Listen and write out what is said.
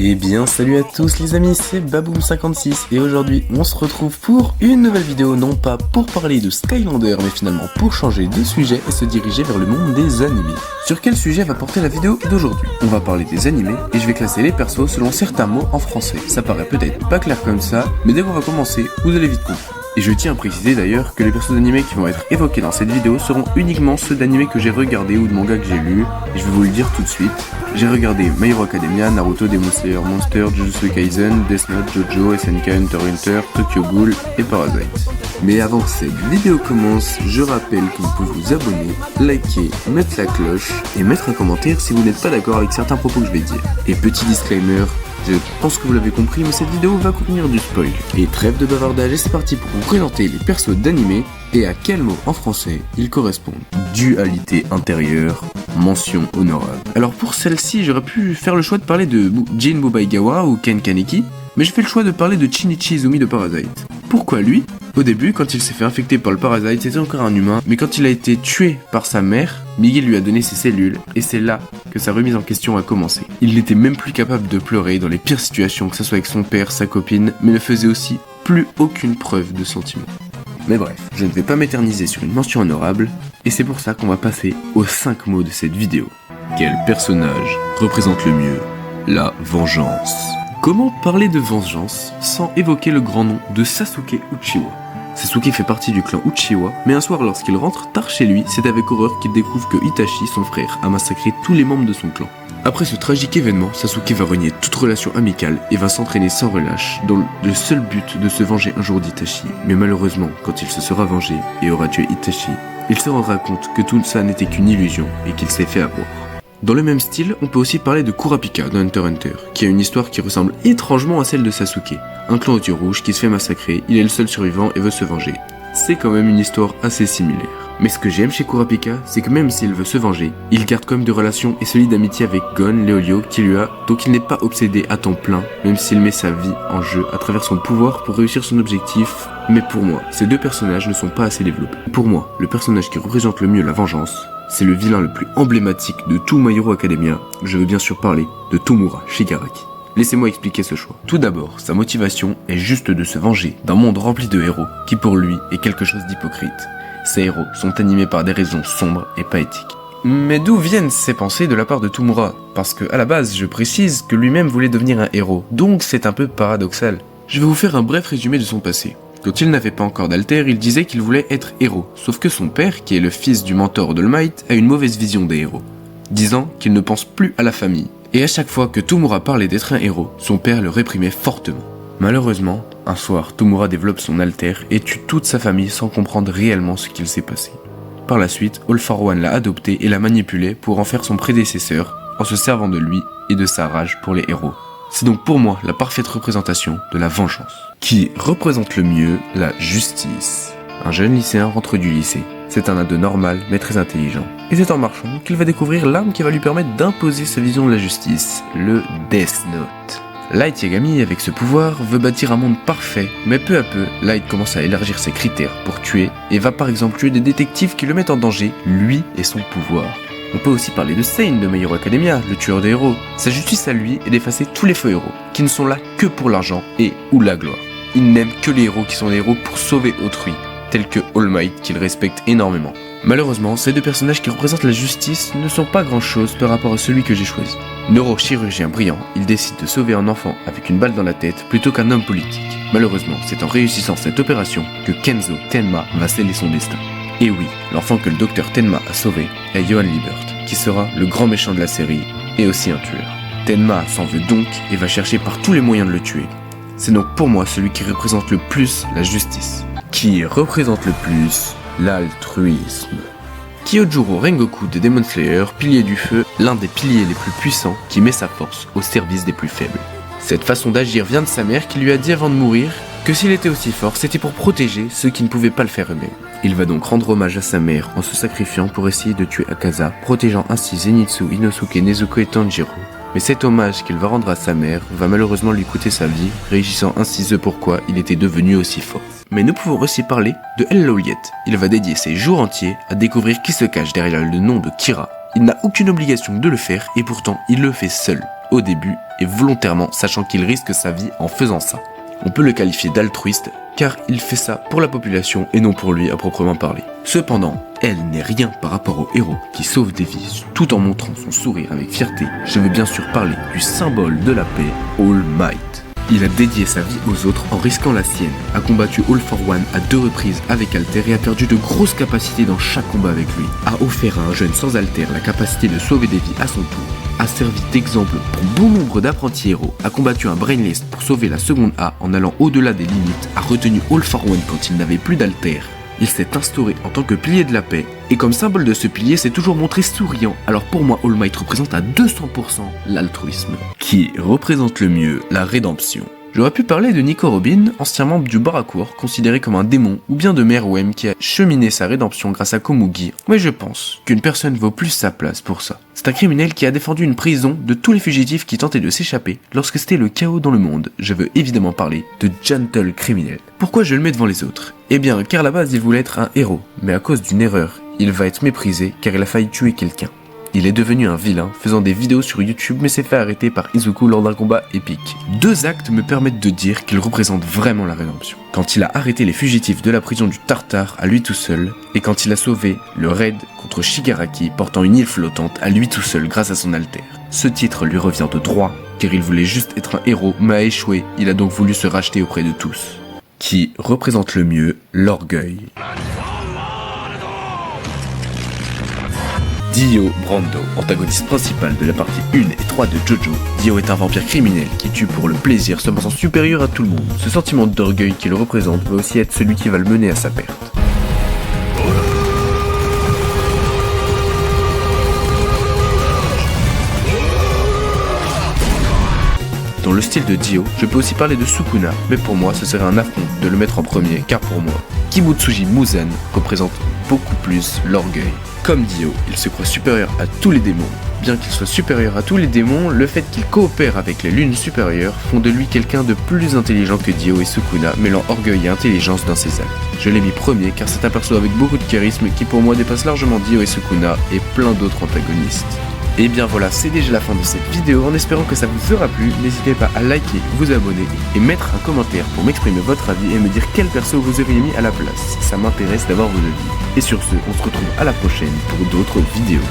Eh bien salut à tous les amis, c'est Baboum56 et aujourd'hui on se retrouve pour une nouvelle vidéo, non pas pour parler de Skylander mais finalement pour changer de sujet et se diriger vers le monde des animés. Sur quel sujet va porter la vidéo d'aujourd'hui? On va parler des animés et je vais classer les persos selon certains mots en français. Ça paraît peut-être pas clair comme ça, mais dès qu'on va commencer, vous allez vite comprendre. Et je tiens à préciser d'ailleurs que les persos d'animés qui vont être évoqués dans cette vidéo seront uniquement ceux d'animés que j'ai regardés ou de mangas que j'ai lus, et je vais vous le dire tout de suite. J'ai regardé My Hero Academia, Naruto, Demon Slayer, Monster, Jujutsu Kaisen, Death Note, Jojo, SNK, Hunter x Hunter, Tokyo Ghoul et Parasite. Mais avant que cette vidéo commence, je rappelle que vous pouvez vous abonner, liker, mettre la cloche et mettre un commentaire si vous n'êtes pas d'accord avec certains propos que je vais dire. Et petit disclaimer, je pense que vous l'avez compris, mais cette vidéo va contenir du spoil. Et trêve de bavardage, et c'est parti pour vous présenter les persos d'animé et à quel mot en français ils correspondent. Dualité intérieure, mention honorable. Alors pour celle-ci, j'aurais pu faire le choix de parler de Jin Bobaigawa ou Ken Kaneki, mais je fais le choix de parler de Shinichi Izumi de Parasite. Pourquoi lui? Au début, quand il s'est fait infecter par le parasite, c'était encore un humain, mais quand il a été tué par sa mère, Miguel lui a donné ses cellules, et c'est là que sa remise en question a commencé. Il n'était même plus capable de pleurer dans les pires situations, que ce soit avec son père, sa copine, mais ne faisait aussi plus aucune preuve de sentiment. Mais bref, je ne vais pas m'éterniser sur une mention honorable, et c'est pour ça qu'on va passer aux 5 mots de cette vidéo. Quel personnage représente le mieux la vengeance? Comment parler de vengeance sans évoquer le grand nom de Sasuke Uchiwa? Sasuke fait partie du clan Uchiwa, mais un soir lorsqu'il rentre tard chez lui, c'est avec horreur qu'il découvre que Itachi, son frère, a massacré tous les membres de son clan. Après ce tragique événement, Sasuke va renier toute relation amicale et va s'entraîner sans relâche dans le seul but de se venger un jour d'Itachi. Mais malheureusement, quand il se sera vengé et aura tué Itachi, il se rendra compte que tout ça n'était qu'une illusion et qu'il s'est fait avoir. Dans le même style, on peut aussi parler de Kurapika dans Hunter x Hunter, qui a une histoire qui ressemble étrangement à celle de Sasuke. Un clan aux yeux rouges qui se fait massacrer, il est le seul survivant et veut se venger. C'est quand même une histoire assez similaire. Mais ce que j'aime chez Kurapika, c'est que même s'il veut se venger, il garde quand même de relations et solides amitiés avec Gon, Leolio, Killua, donc il n'est pas obsédé à temps plein, même s'il met sa vie en jeu à travers son pouvoir pour réussir son objectif. Mais pour moi, ces deux personnages ne sont pas assez développés. Pour moi, le personnage qui représente le mieux la vengeance, c'est le vilain le plus emblématique de tout My Hero Academia, je veux bien sûr parler de Tomura Shigaraki. Laissez-moi expliquer ce choix. Tout d'abord, sa motivation est juste de se venger d'un monde rempli de héros, qui pour lui est quelque chose d'hypocrite. Ces héros sont animés par des raisons sombres et pas éthiques. Mais d'où viennent ces pensées de la part de Tomura? Parce que à la base, je précise que lui-même voulait devenir un héros, donc c'est un peu paradoxal. Je vais vous faire un bref résumé de son passé. Quand il n'avait pas encore d'alter, il disait qu'il voulait être héros, sauf que son père, qui est le fils du mentor d'All Might, a une mauvaise vision des héros, disant qu'il ne pense plus à la famille. Et à chaque fois que Tomura parlait d'être un héros, son père le réprimait fortement. Malheureusement, un soir, Tomura développe son alter et tue toute sa famille sans comprendre réellement ce qu'il s'est passé. Par la suite, All for One l'a adopté et l'a manipulé pour en faire son prédécesseur, en se servant de lui et de sa rage pour les héros. C'est donc pour moi la parfaite représentation de la vengeance. Qui représente le mieux la justice? Un jeune lycéen rentre du lycée. C'est un ado normal mais très intelligent. Et c'est en marchant qu'il va découvrir l'arme qui va lui permettre d'imposer sa vision de la justice, le Death Note. Light Yagami, avec ce pouvoir, veut bâtir un monde parfait, mais peu à peu, Light commence à élargir ses critères pour tuer, et va par exemple tuer des détectives qui le mettent en danger, lui et son pouvoir. On peut aussi parler de Sein de My Hero Academia, le tueur des héros. Sa justice à lui est d'effacer tous les faux héros, qui ne sont là que pour l'argent et ou la gloire. Il n'aime que les héros qui sont des héros pour sauver autrui, tels que All Might qu'il respecte énormément. Malheureusement, ces deux personnages qui représentent la justice ne sont pas grand chose par rapport à celui que j'ai choisi. Neurochirurgien brillant, il décide de sauver un enfant avec une balle dans la tête plutôt qu'un homme politique. Malheureusement, c'est en réussissant cette opération que Kenzo Tenma va sceller son destin. Et oui, l'enfant que le docteur Tenma a sauvé est Johann Liebert, qui sera le grand méchant de la série et aussi un tueur. Tenma s'en veut donc et va chercher par tous les moyens de le tuer. C'est donc pour moi celui qui représente le plus la justice. Qui représente le plus l'altruisme? Kyojuro Rengoku de Demon Slayer, pilier du feu, l'un des piliers les plus puissants qui met sa force au service des plus faibles. Cette façon d'agir vient de sa mère qui lui a dit avant de mourir que s'il était aussi fort, c'était pour protéger ceux qui ne pouvaient pas le faire eux-mêmes. Il va donc rendre hommage à sa mère en se sacrifiant pour essayer de tuer Akaza, protégeant ainsi Zenitsu, Inosuke, Nezuko et Tanjiro. Mais cet hommage qu'il va rendre à sa mère va malheureusement lui coûter sa vie, réussissant ainsi ce pourquoi il était devenu aussi fort. Mais nous pouvons aussi parler de Elloyet. Il va dédier ses jours entiers à découvrir qui se cache derrière le nom de Kira. Il n'a aucune obligation de le faire et pourtant il le fait seul. au début et volontairement sachant qu'il risque sa vie en faisant ça. On peut le qualifier d'altruiste car il fait ça pour la population et non pour lui à proprement parler. Cependant, elle n'est rien par rapport au héros qui sauve des vies tout en montrant son sourire avec fierté. Je veux bien sûr parler du symbole de la paix, All Might. Il a dédié sa vie aux autres en risquant la sienne, a combattu All for One à 2 reprises avec Alter et a perdu de grosses capacités dans chaque combat avec lui, a offert à un jeune sans Alter la capacité de sauver des vies à son tour, a servi d'exemple pour bon nombre d'apprentis héros, a combattu un Brainless pour sauver la seconde A en allant au-delà des limites, a retenu All for One quand il n'avait plus d'Alter. Il s'est instauré en tant que pilier de la paix, et comme symbole de ce pilier s'est toujours montré souriant, alors pour moi All Might représente à 200% l'altruisme, qui représente le mieux la rédemption. J'aurais pu parler de Nico Robin, ancien membre du Baracourt, considéré comme un démon, ou bien de Meruem qui a cheminé sa rédemption grâce à Komugi, mais je pense qu'une personne vaut plus sa place pour ça. C'est un criminel qui a défendu une prison de tous les fugitifs qui tentaient de s'échapper lorsque c'était le chaos dans le monde. Je veux évidemment parler de Gentle Criminel. Pourquoi je le mets devant les autres? Eh bien, car à la base il voulait être un héros, mais à cause d'une erreur, il va être méprisé car il a failli tuer quelqu'un. Il est devenu un vilain, faisant des vidéos sur YouTube mais s'est fait arrêter par Izuku lors d'un combat épique. 2 actes me permettent de dire qu'il représente vraiment la rédemption. Quand il a arrêté les fugitifs de la prison du Tartare à lui tout seul, et quand il a sauvé le raid contre Shigaraki portant une île flottante à lui tout seul grâce à son Alter. Ce titre lui revient de droit, car il voulait juste être un héros mais a échoué, il a donc voulu se racheter auprès de tous. Qui représente le mieux l'orgueil. Dio Brando, antagoniste principal de la partie 1 et 3 de Jojo, Dio est un vampire criminel qui tue pour le plaisir, se pensant supérieur à tout le monde. Ce sentiment d'orgueil qu'il représente va aussi être celui qui va le mener à sa perte. Dans le style de Dio, je peux aussi parler de Sukuna, mais pour moi ce serait un affront de le mettre en premier, car pour moi, Kibutsuji Muzan représente beaucoup plus l'orgueil. Comme Dio, il se croit supérieur à tous les démons. Bien qu'il soit supérieur à tous les démons, le fait qu'il coopère avec les lunes supérieures font de lui quelqu'un de plus intelligent que Dio et Sukuna, mêlant orgueil et intelligence dans ses actes. Je l'ai mis premier car c'est un perso avec beaucoup de charisme qui pour moi dépasse largement Dio et Sukuna et plein d'autres antagonistes. Et bien voilà, c'est déjà la fin de cette vidéo. En espérant que ça vous aura plu, n'hésitez pas à liker, vous abonner et mettre un commentaire pour m'exprimer votre avis et me dire quel perso vous auriez mis à la place. Ça m'intéresse d'avoir vos avis. Et sur ce, on se retrouve à la prochaine pour d'autres vidéos.